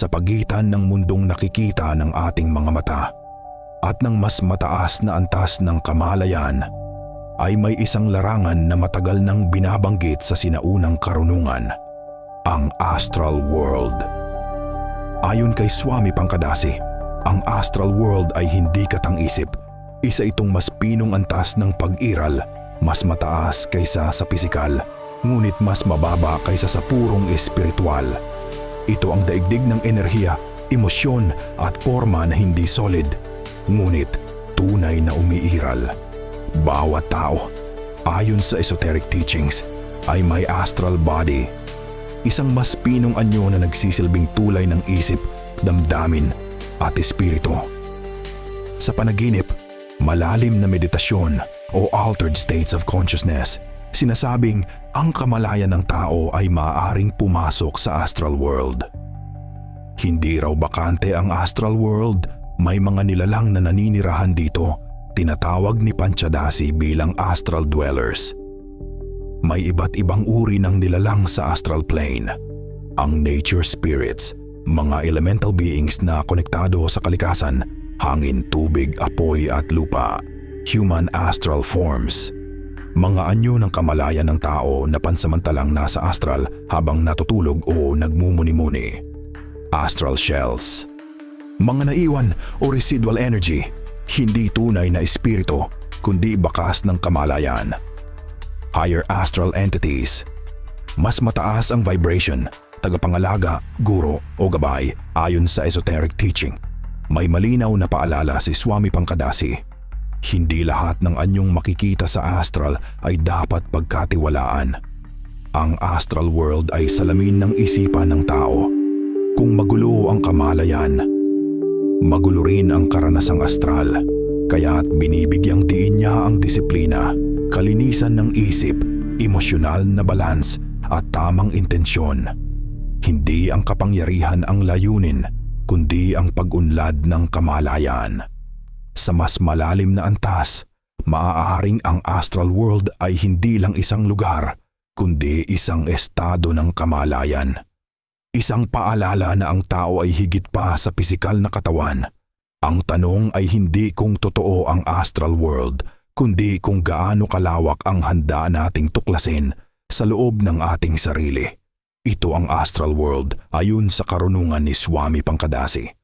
sa pagitan ng mundong nakikita ng ating mga mata at ng mas mataas na antas ng kamalayan, ay may isang larangan na matagal nang binabanggit sa sinaunang karunungan, ang astral world. Ayon kay Swami Pankadasi, ang astral world ay hindi katang-isip. Isa itong mas pinong antas ng pag-iral, mas mataas kaysa sa pisikal, ngunit mas mababa kaysa sa purong espiritual. Ito ang daigdig ng enerhiya, emosyon at forma na hindi solid, ngunit tunay na umiiral. Bawat tao, ayon sa esoteric teachings, ay may astral body, isang mas pinong anyo na nagsisilbing tulay ng isip, damdamin at espiritu. Sa panaginip, malalim na meditasyon o altered states of consciousness, sinasabing ang kamalayan ng tao ay maaaring pumasok sa astral world. Hindi raw bakante ang astral world, may mga nilalang na naninirahan dito, tinatawag ni Panchadasi bilang astral dwellers. May iba't ibang uri ng nilalang sa astral plane. Ang nature spirits, mga elemental beings na konektado sa kalikasan, hangin, tubig, apoy at lupa. Human astral forms, mga anyo ng kamalayan ng tao na pansamantalang nasa astral habang natutulog o nagmumuni-muni. Astral shells, mga naiwan o residual energy, hindi tunay na espiritu kundi bakas ng kamalayan. Higher astral entities, mas mataas ang vibration, tagapangalaga, guro o gabay ayon sa esoteric teaching. May malinaw na paalala si Swami Pankadasi. Hindi lahat ng anyong makikita sa astral ay dapat pagkatiwalaan. Ang astral world ay salamin ng isipan ng tao. Kung magulo ang kamalayan, magulo rin ang karanasang astral, kaya't binibigyang diin niya ang disiplina, kalinisan ng isip, emosyonal na balance at tamang intensyon. Hindi ang kapangyarihan ang layunin, kundi ang pag-unlad ng kamalayan. Sa mas malalim na antas, maaaring ang astral world ay hindi lang isang lugar, kundi isang estado ng kamalayan. Isang paalala na ang tao ay higit pa sa pisikal na katawan. Ang tanong ay hindi kung totoo ang astral world, kundi kung gaano kalawak ang handa nating tuklasin sa loob ng ating sarili. Ito ang astral world ayon sa karunungan ni Swami Pankadasi.